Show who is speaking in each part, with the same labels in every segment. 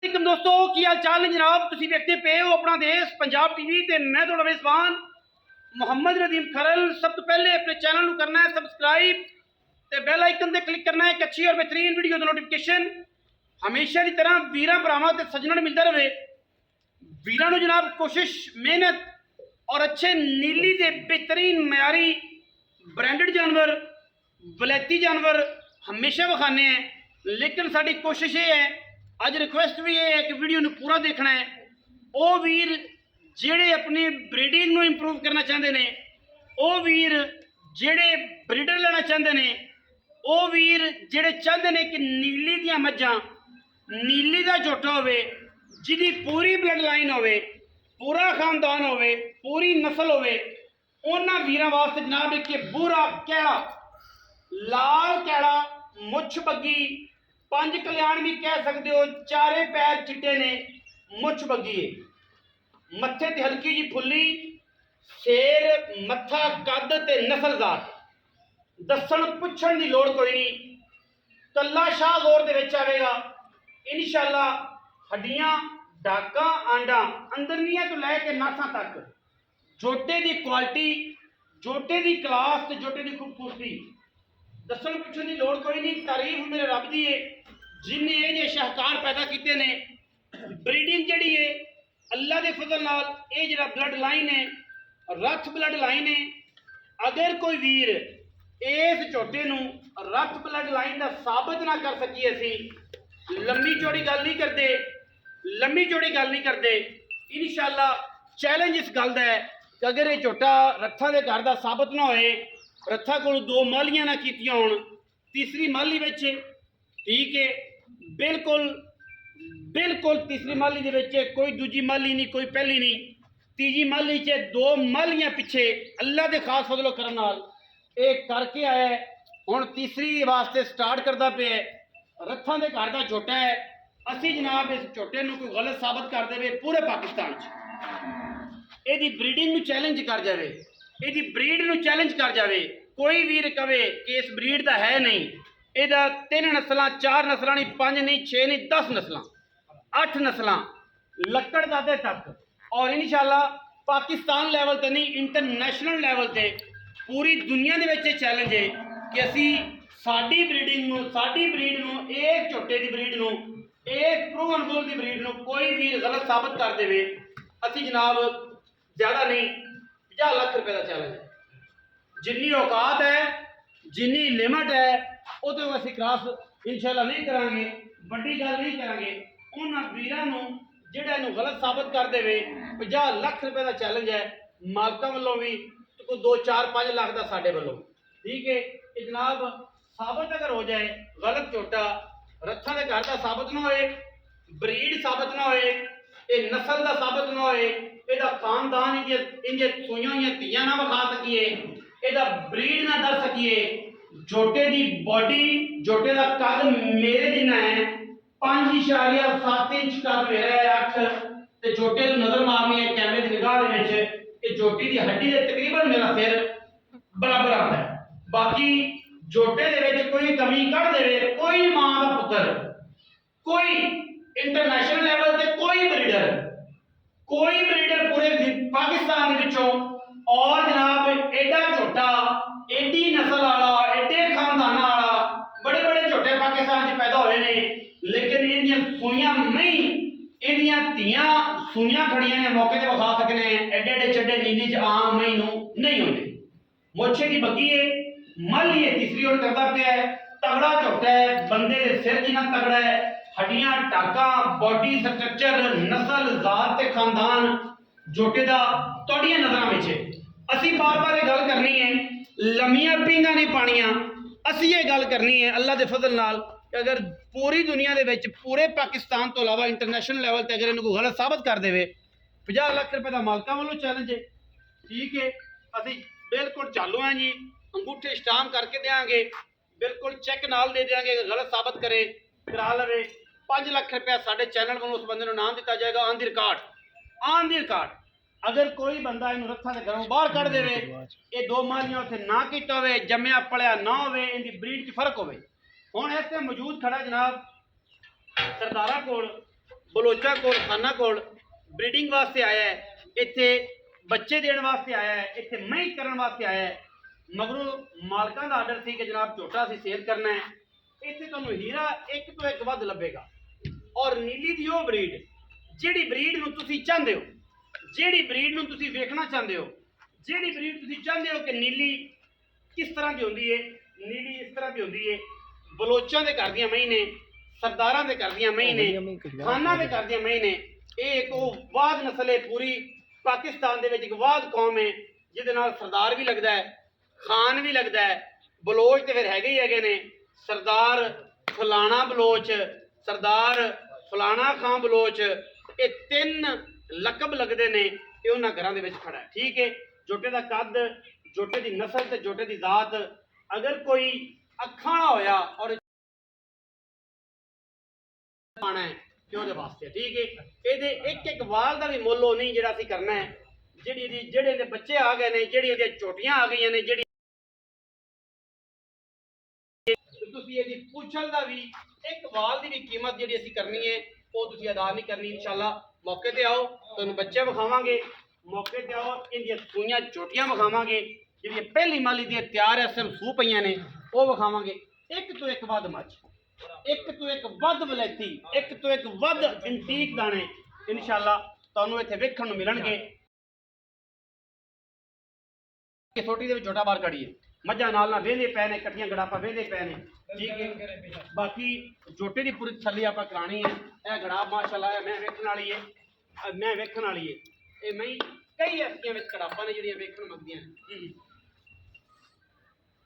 Speaker 1: वालेकुम दोस्तों की हाल चाल ने जनाब तुम देखते पे हो अपना देश पंजाब टीवी ते मैं थोड़ा मेजबान मुहम्मद नदीम खरल। सब तो पहले अपने चैनल को करना है सबसक्राइब ते बेल आइकन ते क्लिक करना है एक अच्छी और बेहतरीन वीडियो का नोटिफिकेशन हमेशा की तरह वीर भरावां ते सज्जनां नूं मिलता रहे। वीरां नूं जनाब कोशिश मेहनत और अच्छे नीली के बेहतरीन मयारी ब्रांडेड जानवर वलैती जानवर हमेशा विखाने हैं, लेकिन साड़ी कोशिश ये है अज रिक्वेस्ट भी ये है कि वीडियो नूं पूरा देखना है। वो वीर जेड़े अपनी ब्रीडिंग नूं इंप्रूव करना चाहते हैं, वो वीर जेड़े ब्रीडर लेना चाहते हैं, वो वीर जेड़े चाहते हैं कि नीली दियां मज्जां नीली का झोटा होवे जिहदी पूरी ब्लड लाइन होवे पूरा खानदान होवे पूरी नस्ल होवे, उन्हां वीरां वास्ते जनाब एक बूरा कैड़ा लाल कैड़ा मुछ बग्गी पंज कल्याण भी कह सकते हो, चारे पैर चिट्टे ने मुछ बग्गी है मत्थे ते हल्की जी फुल्ली शेर मत्था कद ते नस्लदार दसन पुछण की लोड़ कोई नहीं। कला शाह जोर दे विच आवेगा इंशाअल्लाह। हड्डियां डाका आंडा अंदरलियां तो लैके नासा तक जोटे की क्वालिटी जोटे की क्लास ते जोटे की खूबसूरती दसन पुछण की लोड़ कोई नहीं। तारीफ मेरे रब दी है जिन्हें ये शाहकार पैदा किए ने। ब्रीडिंग जी है अल्लाह के फजल नाल ये जरा ब्लड लाइन है रथ ब्लड लाइन है। अगर कोई वीर इस झोटे नूं रथ ब्लड लाइन का साबित ना कर सकी असी लंबी चौड़ी गल नहीं करते, लंबी चौड़ी गल नहीं करते। इंशाअल्लाह चैलेंज इस गल का है कि अगर ये झोटा रथा के घर का साबित ना होए, रथा को दो मालियां ना कीतियां होण, तीसरी माली विच ठीक है बिल्कुल बिल्कुल तीसरी माली दे विच कोई दूजी माली नहीं कोई पहली नहीं, तीजी माली च दो मालियां पिछे अल्लाह के खास फजलो करन नाल एक करके आया है। हुण तीसरी वास्ते स्टार्ट करता पे रथां दे घर का झोटा है। असी जनाब इस झोटे नूं कोई गलत साबित कर देवे पूरे पाकिस्तान च इहदी ब्रीडिंग नूं चैलेंज कर जाए, इहदी ब्रीड नूं चैलेंज कर जाए। कोई वीर कवे कि इस ब्रीड का है नहीं, इहदा 3 नस्लां 4 नस्लां नहीं 5 नहीं 6 नहीं 10 नस्लां 8 नस्लां लक्कड़ दादे तक। और इंशाअल्लाह पाकिस्तान लैवल ते नहीं इंटरनेशनल लैवल ते पूरी दुनिया दे विच चैलेंज है कि असी साडी ब्रीडिंग नूं साडी ब्रीड नूं एक झोटे की ब्रीड नूं एक प्रूवन बुल की ब्रीड नूं कोई भी गलत साबित कर देवे असी जनाब ज़्यादा नहीं 50 लाख रुपए का चैलेंज है। जिन्नी औकात है जिन्नी लिमिट है वो तो असी क्रॉस इंशाअल्लाह नहीं करांगे, बड़ी गल नहीं करांगे। उन्हां वीरां नूं जिहड़ा इहनूं गलत साबित कर देवे 50 लाख रुपए का चैलेंज है मालकां वल्लों भी तो कोई 2 4 5 लाख का साडे वल्लों ठीक है। ये जनाब साबित अगर हो जाए गलत झोटा रथां दे घर का साबित ना होए, ब्रीड साबित ना होए, ये नस्ल का साबित ना होए, इहदा खानदान इंजे सूईयां होईयां धीआं ना विखा सकीए, इहदा ब्रीड ना दस सकीए, झोटे की बॉडी झोटे का कद मेरे जिन्ना है 5.7 इंच कद मेरा है 8 ते झोटे को नजर मारनी है कैमरे की निगाह दे विच कि झोटी की हड्डी दे तकरीबन मेरा सिर बराबर आता है। बाकी झोटे दे विच कोई कमी कढ़ देवे कोई मां का पुत्र कोई इंटरनेशनल लेवल ते कोई ब्रीडर पूरे पाकिस्तान के विचों और जनाब एडा झोटा एडी नस्ल वाला एडे खानदान वाला बड़े बड़े झोटे पाकिस्तान च पैदा होए ने, लेकिन इहदियां सूईयां नहीं इहदियां धीआं सूईयां खड़ियां ने मौके ते विखा सकने एडे एडे चड्डे नीली च आम मई नूं नहीं होंदे। मोछे की बग्गी है माली है तीसरी ओर करता पिया है तगड़ा झोटा है बंदे दे सिर जिन्ना तगड़ा है हड्डियां टाका बॉडी स्ट्रक्चर नस्ल जात ते खानदान झोटे दा तुहाडियां नज़रां विच असी बार बार ये गल करनी है लम्मियां पींगा नहीं पानियां। असी ये गल करनी है अल्लाह के फजल नाल कि अगर पूरी दुनिया दे विच पूरे पाकिस्तान तो अलावा इंटरनेशनल लैवल ते अगर इन्हूं गलत साबित कर देवे 50 लाख रुपए का मालकां वालों चैलेंज है ठीक है। असी बिल्कुल चालू हैं जी, अंगूठे स्टाम्प करके देंगे, बिल्कुल चेक नाल दे देंगे, गलत साबित करे करा लवे 5 लाख रुपया साढ़े चैनल वालों उस बंदे को नाम दिता जाएगा ऑन द रिकॉर्ड। अगर कोई बंदा इन रथा के घरों बाहर कढ़ देवे ये 2 मालियां उत्थे ना किट होवे जम्मिया पलिया ना होवे इनकी ब्रीड च फर्क होवे। हुण इस ते मौजूद खड़ा जनाब सरदारा कोल ਬਲੋਚਾਂ ਕੋਲ ਖਾਨਾ ਕੋਲ ਬਰੀਡਿੰਗ ਵਾਸਤੇ ਆਇਆ ਹੈ, ਇੱਥੇ ਬੱਚੇ ਦੇਣ ਵਾਸਤੇ ਆਇਆ ਹੈ, ਇੱਥੇ ਮਹੀਂ ਕਰਨ ਵਾਸਤੇ ਆਇਆ ਹੈ। ਮਗਰੋਂ ਮਾਲਕਾਂ ਦਾ ਆਰਡਰ ਸੀ ਕਿ ਜਨਾਬ ਝੋਟਾ ਅਸੀਂ ਸੇਲ ਕਰਨਾ ਹੈ। ਇੱਥੇ ਤੁਹਾਨੂੰ ਹੀਰਾ ਇੱਕ ਤੋਂ ਇੱਕ ਵੱਧ ਲੱਭੇਗਾ। ਔਰ ਨੀਲੀ ਦੀ ਉਹ ਬਰੀਡ ਜਿਹੜੀ ਬਰੀਡ ਨੂੰ ਤੁਸੀਂ ਚਾਹੁੰਦੇ ਹੋ, ਜਿਹੜੀ ਬਰੀਡ ਨੂੰ ਤੁਸੀਂ ਵੇਖਣਾ ਚਾਹੁੰਦੇ ਹੋ, ਜਿਹੜੀ ਬਰੀਡ ਤੁਸੀਂ ਚਾਹੁੰਦੇ ਹੋ ਕਿ ਨੀਲੀ ਕਿਸ ਤਰ੍ਹਾਂ ਦੀ ਹੁੰਦੀ ਹੈ, ਨੀਲੀ ਇਸ ਤਰ੍ਹਾਂ ਦੀ ਹੁੰਦੀ ਹੈ। ਬਲੋਚਾਂ ਦੇ ਘਰ ਦੀਆਂ ਮਹੀਂ ਨੇ, ਸਰਦਾਰਾਂ ਦੇ ਘਰ ਦੀਆਂ ਮਹੀਂ ਨੇ, ਖਾਨਾਂ ਦੇ ਘਰ ਦੀਆਂ ਮਹੀਂ ਨੇ। ਇਹ ਇੱਕ ਉਹ ਵਾਦ ਨਸਲ ਹੈ, ਪੂਰੀ ਪਾਕਿਸਤਾਨ ਦੇ ਵਿੱਚ ਇੱਕ ਵਾਦ ਕੌਮ ਹੈ ਜਿਹਦੇ ਨਾਲ ਸਰਦਾਰ ਵੀ ਲੱਗਦਾ ਹੈ, ਖਾਨ ਵੀ ਲੱਗਦਾ ਹੈ। ਬਲੋਚ ਤੇ ਫਿਰ ਹੈਗੇ ਹੀ ਹੈਗੇ ਨੇ, ਸਰਦਾਰ ਫਲਾਣਾ ਬਲੋਚ, ਸਰਦਾਰ ਫਲਾਣਾ ਖਾਂ ਬਲੋਚ, ਇਹ ਤਿੰਨ ਲਕਬ ਲੱਗਦੇ ਨੇ। ਇਹ ਉਹਨਾਂ ਘਰਾਂ ਦੇ ਵਿੱਚ ਖੜਾ ਹੈ। ਠੀਕ ਹੈ, ਜੋਟੇ ਦਾ ਕੱਦ, ਜੋਟੇ ਦੀ ਨਸਲ ਤੇ ਜੋਟੇ ਦੀ ਜ਼ਾਤ, ਅਗਰ ਕੋਈ ਅੱਖਾਂ ਵਾਲਾ ਹੋਇਆ ਔਰ ਪਾਣਾ ਹੈ ਕਿ ਉਹਦੇ ਵਾਸਤੇ ਠੀਕ ਹੈ। ਇਹਦੇ ਇੱਕ ਇੱਕ ਵਾਲ ਦਾ ਵੀ ਮੁੱਲ ਉਹ ਨਹੀਂ ਜਿਹੜਾ ਅਸੀਂ ਕਰਨਾ ਹੈ। ਜਿਹੜੇ ਦੇ ਬੱਚੇ ਆ ਗਏ ਨੇ, ਜਿਹੜੀ ਇਹਦੀਆਂ ਝੋਟੀਆਂ ਆ ਗਈਆਂ ਨੇ, ਜਿਹੜੀ ਤੁਸੀਂ ਇਹਦੀ ਪੁੱਛਲ ਦਾ ਵੀ ਇੱਕ ਵਾਲ ਦੀ ਵੀ ਕੀਮਤ ਜਿਹੜੀ ਅਸੀਂ ਕਰਨੀ ਹੈ ਉਹ ਤੁਸੀਂ ਅਦਾ ਨਹੀਂ ਕਰਨੀ। ਇਨਸ਼ਾਅੱਲਾ ਮੌਕੇ ਤੇ ਆਓ, ਤੁਹਾਨੂੰ ਬੱਚੇ ਵਿਖਾਵਾਂਗੇ। ਮੌਕੇ ਤੇ ਆਓ, ਇਹਦੀਆਂ ਸੂਈਆਂ ਝੋਟੀਆਂ ਵਿਖਾਵਾਂਗੇ, ਜਿਹੜੀਆਂ ਪਹਿਲੀ ਮਾਲੀ ਦੀਆਂ ਤਿਆਰ ਇਸ ਟਾਈਮ ਸੂ ਪਈਆਂ ਨੇ ਉਹ ਵਿਖਾਵਾਂਗੇ। ਇੱਕ ਤੋਂ ਇੱਕ ਵੱਧ ਮੱਝ, ਇੱਕ ਤੋਂ ਇੱਕ ਵੱਧ ਵਲੈਤੀ, ਇੱਕ ਤੋਂ ਇੱਕ ਵੱਧ ਐਂਟੀਕ ਦਾਣੇ ਇਨਸ਼ਾਅੱਲਾ ਤੁਹਾਨੂੰ ਇੱਥੇ ਵੇਖਣ ਨੂੰ ਮਿਲਣਗੇ। ਛੋਟੀ ਦੇ ਵਿੱਚ ਛੋਟਾ ਬਾਰ ਕੜੀਏ, ਮੱਝਾਂ ਨਾਲ ਵੇਂਦੇ ਪਏ ਨੇ, ਇਕੱਠੀਆਂ ਗੜਾਪਾ ਵੇਂਦੇ ਪਏ ਨੇ। ਠੀਕ ਹੈ, ਬਾਕੀ ਜੋਟੇ ਦੀ ਪੂਰੀ ਤਸੱਲੀ ਆਪਾਂ ਕਰਾਣੀ ਹੈ। ਇਹ ਗੜਾਪ ਮਾਸ਼ਾਅੱਲਾ ਮੈਂ ਵੇਖਣ ਵਾਲੀ ਹੈ, ਮੈਂ ਵੇਖਣ ਵਾਲੀ ਹੈ। ਇਹ ਮੈਂ ਕਈ ਐਸੀਆਂ ਵਿੱਚ ਗੜਾਪਾਂ ਨੇ ਜਿਹੜੀਆਂ ਵੇਖਣ ਮੰਗਦੀਆਂ ਨੇ,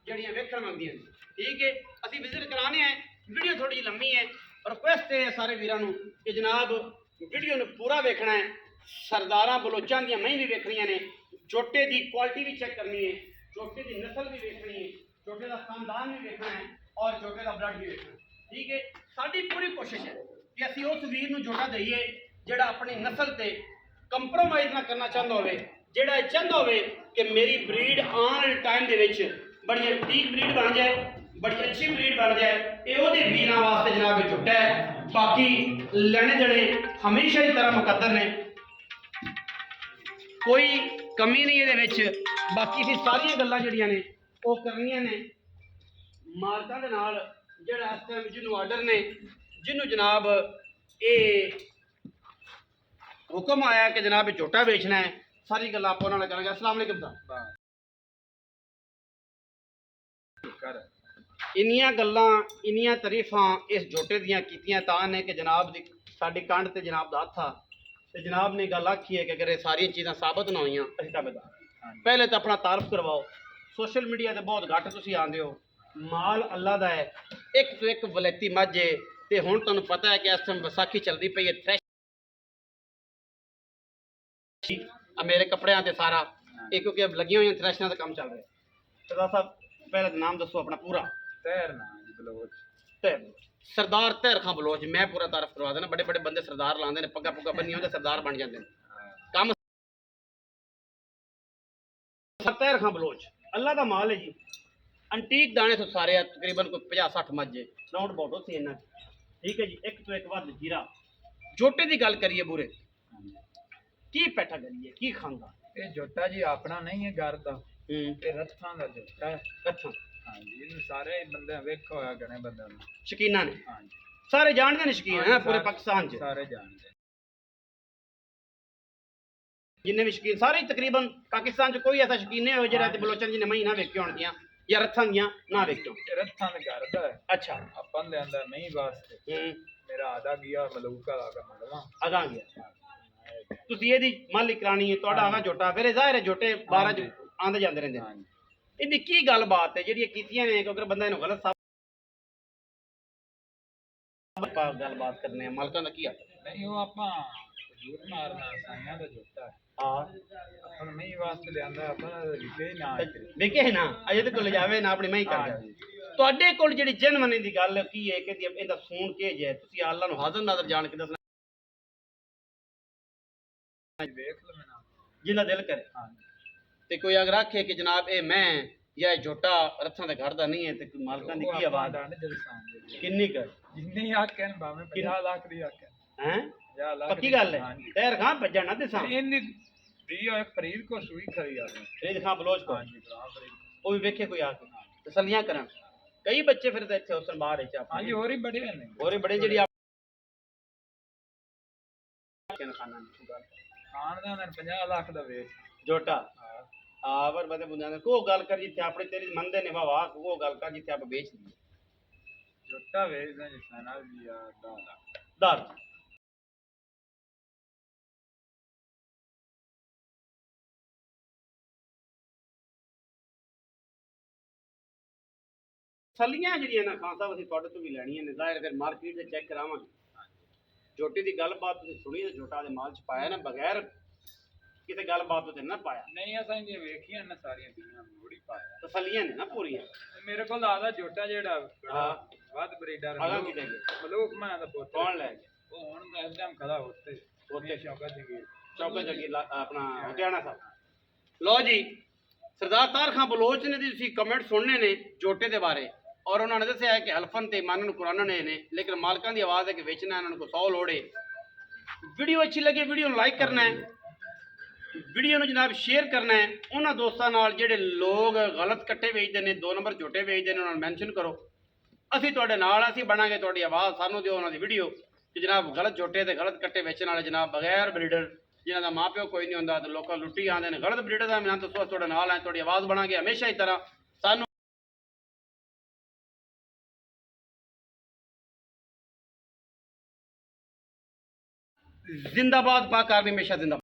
Speaker 1: ਜਿਹੜੀਆਂ ਵੇਖਣ ਮੰਗਦੀਆਂ ਨੇ। ਠੀਕ ਹੈ, ਅਸੀਂ ਵਿਜ਼ਿਟ ਕਰਾਣੇ ਹੈ। ਵੀਡੀਓ ਥੋੜੀ ਜਿਹੀ ਲੰਮੀ ਹੈ, ਰਿਕੁਐਸਟ ਹੈ ਸਾਰੇ ਵੀਰਾਂ ਨੂੰ ਕਿ ਜਨਾਬ ਵੀਡੀਓ ਨੂੰ ਪੂਰਾ ਵੇਖਣਾ ਹੈ। ਸਰਦਾਰਾਂ ਬਲੋਚਾਂ ਦੀਆਂ ਮਹੀਂ ਵੀ ਵੇਖਣੀਆਂ ਨੇ, ਜੋਟੇ ਦੀ ਕੁਆਲਿਟੀ ਵੀ ਚੈੱਕ ਕਰਨੀ ਹੈ, ਜੋਟੇ ਦੀ ਨਸਲ ਵੀ ਵੇਖਣੀ ਹੈ, ਜੋਟੇ ਦਾ ਖਾਨਦਾਨ ਵੀ ਵੇਖਣਾ ਹੈ ਔਰ ਜੋਟੇ ਦਾ ਬਲੱਡ ਵੀ ਵੇਖਣਾ। ਠੀਕ ਹੈ, ਸਾਡੀ ਪੂਰੀ ਕੋਸ਼ਿਸ਼ ਹੈ ਕਿ ਅਸੀਂ ਉਸ ਵੀਰ ਨੂੰ ਜੋਟਾ ਦਈਏ ਜਿਹੜਾ ਆਪਣੀ ਨਸਲ ਤੇ ਕੰਪਰੋਮਾਈਜ਼ ਨਾ ਕਰਨਾ ਚਾਹੁੰਦਾ ਹੋਵੇ, ਜਿਹੜਾ ਇਹ ਚਾਹੁੰਦਾ ਹੋਵੇ ਕਿ ਮੇਰੀ ਬਰੀਡ ਆਉਣ ਵਾਲੇ ਟਾਈਮ ਦੇ ਵਿੱਚ ਬੜੀ ਐਂਟੀਕ ਬਰੀਡ ਬਣ ਜਾਏ, ਬੜੀ ਅੱਛੀ ਬਰੀਡ ਬਣ ਜਾਏ। ਇਹ ਉਹਦੇ ਵੀਰਾਂ ਵਾਸਤੇ ਜਨਾਬ ਇਹ ਝੋਟਾ ਹੈ। ਬਾਕੀ ਲੈਣੇ ਦੇਣੇ ਹਮੇਸ਼ਾ ਦੀ ਤਰ੍ਹਾਂ ਮੁਕੱਦਰ ਨੇ, ਕੋਈ ਕਮੀ ਨਹੀਂ ਇਹਦੇ ਵਿੱਚ। ਬਾਕੀ ਅਸੀਂ ਸਾਰੀਆਂ ਗੱਲਾਂ ਜਿਹੜੀਆਂ ਨੇ ਉਹ ਕਰਨੀਆਂ ਨੇ ਮਾਲਕਾਂ ਦੇ ਨਾਲ, ਜਿਹੜਾ ਇਸ ਟਾਈਮ ਜਿਹਨੂੰ ਆਰਡਰ ਨੇ, ਜਿਹਨੂੰ ਜਨਾਬ ਇਹ ਹੁਕਮ ਆਇਆ ਕਿ ਜਨਾਬ ਇਹ ਝੋਟਾ ਵੇਚਣਾ ਹੈ, ਸਾਰੀ ਗੱਲਾਂ ਆਪਾਂ ਉਹਨਾਂ ਨਾਲ ਕਰਾਂਗੇ। अस्सलाम वालेकुम साहब। ਇੰਨੀਆਂ ਗੱਲਾਂ, ਇੰਨੀਆਂ ਤਾਰੀਫਾਂ ਇਸ ਝੋਟੇ ਦੀਆਂ ਕੀਤੀਆਂ ਤਾਂ ਨੇ ਕਿ ਜਨਾਬ ਦੀ ਸਾਡੀ ਕੰਡ ਤੇ ਜਨਾਬ ਦਾ ਹੱਥ ਆ, ਤੇ ਜਨਾਬ ਨੇ ਗੱਲ ਆਖੀ ਹੈ ਕਿ ਅਗਰ ਇਹ ਸਾਰੀਆਂ ਚੀਜ਼ਾਂ ਸਾਬਤ ਨਾ ਹੋਈਆਂ ਅਸੀਂ ਤਾਬੇਦਾਰ। ਪਹਿਲੇ ਤਾਂ ਆਪਣਾ ਤਾਰਫ ਕਰਵਾਓ। ਸੋਸ਼ਲ ਮੀਡੀਆ ਤੇ ਬਹੁਤ ਘੱਟ ਤੁਸੀਂ ਆਉਂਦੇ ਹੋ। ਮਾਲ ਅੱਲਾ ਦਾ ਹੈ, ਇੱਕ ਤੋਂ ਇੱਕ ਵਲੈਤੀ ਮੱਝ ਹੈ। ਤੇ ਹੁਣ ਤੁਹਾਨੂੰ ਪਤਾ ਹੈ ਕਿ ਇਸ ਟਾਈਮ ਵਿਸਾਖੀ ਚੱਲਦੀ ਪਈ ਹੈ, ਮੇਰੇ ਕੱਪੜਿਆਂ ਤੇ ਸਾਰਾ ਇਹ ਕਿਉਂਕਿ ਲੱਗੀਆਂ ਹੋਈਆਂ ਥ੍ਰੈਸ਼ਰਾਂ ਦਾ ਕੰਮ ਚੱਲ ਰਿਹਾ। ਸਰਦਾਰ ਸਾਹਿਬ ਪਹਿਲਾਂ ਤਾਂ ਨਾਮ ਦੱਸੋ ਆਪਣਾ ਪੂਰਾ। सरदार तैर खां बलोच। मैं पूरा तारफ करवा देना, बड़े बड़े बंदे सरदार लाते हैं, पग्गा पुग्गा बनी होंगे सरदार बन जाते हैं। काम तैर खां बलोच अल्लाह का माल है जी। अंटीक दाने तो सारे तकरीबन कोई 50-60 मज्जे राउंड अबाउट होते हैं। ठीक है जी, एक तो एक वध जीरा। जोटे की गल करिए बुरे की पैठा करिए की खांगा
Speaker 2: ये जोटा जी अपना नहीं है घर का, रथां दा जोटा है।
Speaker 1: अच्छा
Speaker 2: हाँ जी, इन्हू सारे बंदे वेखो है, घने बंदे
Speaker 1: शकीना ने।
Speaker 2: हाँ जी,
Speaker 1: सारे जानते हैं शकीन है पूरे पाकिस्तान च,
Speaker 2: सारे जानते
Speaker 1: जिन्ने भी शकीन सारे तकरीबन पाकिस्तान च कोई ऐसा शकीन नहीं हो जरा बलोचन जी ने मही ना वेखे होणगियां या रथां दियां ना वेखे हो।
Speaker 2: रथां दे घर दा है।
Speaker 1: अच्छा
Speaker 2: अपन दे अंदर नहीं वास्ते मेरा आधा गया मलूका लागा मंगवा
Speaker 1: अगा गया। ਤੁਸੀਂ ਇਹਦੀ ਮਾਲਿਕ ਕਰਾਣੀ ਹੈ, ਤੁਹਾਡਾ ਆਗਾ ਝੋਟਾ। ਫਿਰ ਜ਼ਾਹਿਰ ਹੈ ਝੋਟੇ 12 ਚ ਆਂਦੇ ਜਾਂਦੇ ਰਹਿੰਦੇ ਨੇ। ਇਹਦੀ ਕੀ ਗੱਲਬਾਤ ਹੈ ਜਿਹੜੀਆਂ ਕੀਤੀਆਂ ਨੇ? ਕਿਉਂਕਿ ਬੰਦਾ ਇਹਨੂੰ ਗਲਤ ਸਾਬ ਗੱਲਬਾਤ ਕਰਨੇ ਆ ਮਾਲਕਾਂ ਦਾ ਕੀ ਹੱਕ
Speaker 2: नहीं वो आपा झूठ मारना साइयां दा जोटा है।
Speaker 1: ਹਾਂ
Speaker 2: अपन नहीं वास्ते ले आंदा अपन लिखे ना
Speaker 1: ਵੇਖੇ ਨਾ ਅਜੇ ਤੇ ਕੋਲ ਜਾਵੇ ਨਾ ਆਪਣੀ ਮੈਂ ਕਰ ਜਾਵੇ। ਤੁਹਾਡੇ ਕੋਲ ਜਿਹੜੀ ਜਨਮਨੀ ਦੀ ਗੱਲ ਕੀ ਹੈ ਕਿ ਇਹਦਾ ਸੂਣ ਕੇ ਜੇ ਤੁਸੀਂ ਅੱਲਾ ਨੂੰ ਹਾਜ਼ਰ ਨਾਜ਼ਰ ਜਾਣ ਕੇ ਦੱਸਣਾ
Speaker 2: देख लो मैं ना
Speaker 1: जिन्ना दिल करे। ते कोई अगर आखे कि जनाब ए मैं या झोटा रथां दे घर दा नहीं है ते मालकां दी की आवाज
Speaker 2: डांड दिल सांग
Speaker 1: किन्नी कर
Speaker 2: जिन्ने आके न भावे 50 लाख दी आके
Speaker 1: हैं
Speaker 2: ਲੱਖ
Speaker 1: ਪੱਕੀ ਗੱਲ ਹੈ
Speaker 2: ਹਾਂਜੀ
Speaker 1: ਤੈਰ ਖਾਂ ਭੱਜਣ ਨਾ ਦਿਸਾਂ
Speaker 2: ਇਹਦੀ ਪ੍ਰੀ ਹੋਏ ਫਰੀਦ ਕੋ ਸੂਈ ਖਰੀ ਆ ਗਈ
Speaker 1: ਫਰੀਦ ਖਾਂ ਬਲੋਚ ਕੋ
Speaker 2: ਹਾਂਜੀ ਭਰਾ ਫਰੀਦ
Speaker 1: ਉਹ ਵੀ ਵੇਖੇ ਕੋਈ ਆ ਕੇ ਤਸੱਲੀਆਂ ਕਰਨ ਕਈ ਬੱਚੇ ਫਿਰ ਤਾਂ ਇੱਥੇ ਉਸਨ ਬਾਹਰ ਵਿੱਚ
Speaker 2: ਹਾਂਜੀ ਹੋਰ ਹੀ ਬੜੇ ਨੇ
Speaker 1: ਹੋਰ ਹੀ ਬੜੇ ਜਿਹੜੀ ਖਾਣਾ
Speaker 2: ਖਾਣ ਦਾ 50 ਲੱਖ ਦਾ ਵੇਚ
Speaker 1: ਜੋਟਾ
Speaker 2: ਹਾਂ
Speaker 1: ਆ ਪਰ ਬਦੇ ਬੁੰਦਿਆਂ ਨੇ ਕੋ ਗੱਲ ਕਰ ਜਿੱਥੇ ਆਪਣੇ ਤੇਰੀ ਮੰਨਦੇ ਨੇ ਵਾਹ ਕੋ ਗੱਲ ਕਰ ਜਿੱਥੇ ਆਪਾਂ ਵੇਚ ਦਈਏ
Speaker 2: ਜੁੱਟਾ ਵੇਚਦਾ ਜਿਸ ਨਾਲ ਵੀ ਆ 10 ਲੱਖ
Speaker 1: ਦਰ ਸਲੀਆਂ ਜਿਹੜੀਆਂ ਨਾ ਖਾਨ ਸਾਹਿਬ ਅਸੀਂ ਤੁਹਾਡੇ ਤੋਂ ਵੀ ਲੈਣੀਆਂ ਨੇ ਜ਼ਾਹਿਰ ਫਿਰ ਮਾਰਕੀਟ ਦੇ ਚੈੱਕ ਕਰਾਵਾਂਗੇ ਜੋਟੀ ਦੀ ਗੱਲਬਾਤ ਤੁਸੀਂ ਸੁਣੀ ਤੇ ਜੋਟਾ ਦੇ ਮਾਲ ਚ ਪਾਇਆ ਨਾ ਬਗੈਰ ਕਿਤੇ ਗੱਲਬਾਤ ਤੇ ਨਾ ਪਾਇਆ
Speaker 2: ਨਹੀਂ ਅਸਾਂ ਇਹ ਵੇਖੀਆਂ ਨਾ ਸਾਰੀਆਂ ਪੀਆਂ ਮੋੜੀ ਪਾਇਆ
Speaker 1: ਤਸੱਲੀਆਂ ਨੇ ਨਾ ਪੂਰੀਆਂ
Speaker 2: ਮੇਰੇ ਕੋਲ ਆਦਾ ਜੋਟਾ ਜਿਹੜਾ
Speaker 1: ਹਾਂ
Speaker 2: ਵੱਧ ਬਰੀਡਰ
Speaker 1: ਆਗਾ ਕਿਤੇ ਗਏ
Speaker 2: ਮਲੂਕ ਮਾਂ ਦਾ ਪੁੱਤ
Speaker 1: ਕੌਣ ਲੈ ਗਿਆ
Speaker 2: ਉਹ ਹੁਣ ਦਾ ਇੱਕਦਮ ਖੜਾ ਉੱਤੇ
Speaker 1: ਉੱਤੇ
Speaker 2: ਸ਼ੌਕਤ ਦੀ
Speaker 1: ਚੌਕੇ ਜੱਗੀ ਆਪਣਾ ਹਰਿਆਣਾ ਸਾਹਿਬ ਲਓ ਜੀ ਸਰਦਾਰ ਤਾਰ ਖਾਂ ਬਲੋਚ ਨੇ ਤੁਸੀਂ ਕਮੈਂਟ ਸੁਣਨੇ ਨੇ ਜੋਟੇ ਦੇ ਬਾਰੇ ਔਰ ਉਹਨਾਂ ਨੇ ਦੱਸਿਆ ਕਿ ਹਲਫਨ ਤੇ ਮਨ ਨੂੰ ਕੁਰਾਨ ਨੇ ਲੇਕਿਨ ਮਾਲਕਾਂ ਦੀ ਆਵਾਜ਼ ਹੈ ਕਿ ਵੇਚਣਾ ਇਹਨਾਂ ਨੂੰ 100 ਲੋੜੇ ਵੀਡੀਓ ਅੱਛੀ ਲੱਗੇ ਵੀਡੀਓ ਨੂੰ ਲਾਈਕ ਕਰਨਾ ਹੈ ਵੀਡੀਓ ਨੂੰ ਜਨਾਬ ਸ਼ੇਅਰ ਕਰਨਾ ਹੈ ਉਹਨਾਂ ਦੋਸਤਾਂ ਨਾਲ ਜਿਹੜੇ ਲੋਕ ਗਲਤ ਕੱਟੇ ਵੇਚਦੇ ਨੇ 2 ਨੰਬਰ ਝੋਟੇ ਵੇਚਦੇ ਨੇ ਉਹਨਾਂ ਨੂੰ ਮੈਂਸ਼ਨ ਕਰੋ ਅਸੀਂ ਤੁਹਾਡੇ ਨਾਲ ਅਸੀਂ ਬਣਾਂਗੇ ਤੁਹਾਡੀ ਆਵਾਜ਼ ਸਾਨੂੰ ਦਿਓ ਉਹਨਾਂ ਦੀ ਵੀਡੀਓ ਕਿ ਜਨਾਬ ਗਲਤ ਝੋਟੇ ਤੇ ਗਲਤ ਕੱਟੇ ਵੇਚਣ ਵਾਲੇ ਜਨਾਬ ਬਗੈਰ ਬਰੀਡਰ ਜਿਨ੍ਹਾਂ ਦਾ ਮਾਪਿਓ ਕੋਈ ਨਹੀਂ ਹੁੰਦਾ ਤੇ ਲੋਕਾਂ ਲੁੱਟੀ ਆਉਂਦੇ ਨੇ ਗਲਤ ਬਰੀਡਰ ਦਾ ਮੈਂ ਦੱਸੋ ਤੁਹਾਡੇ ਨਾਲ ਹੈ ਤੁਹਾਡੀ ਆਵਾਜ਼ ਬਣਾਂਗੇ ਹਮੇਸ਼ਾ ਹੀ ਤਰ੍ਹਾਂ ਸਾਨੂੰ जिंदाबाद पाक आर्मी हमेशा जिंदाबाद।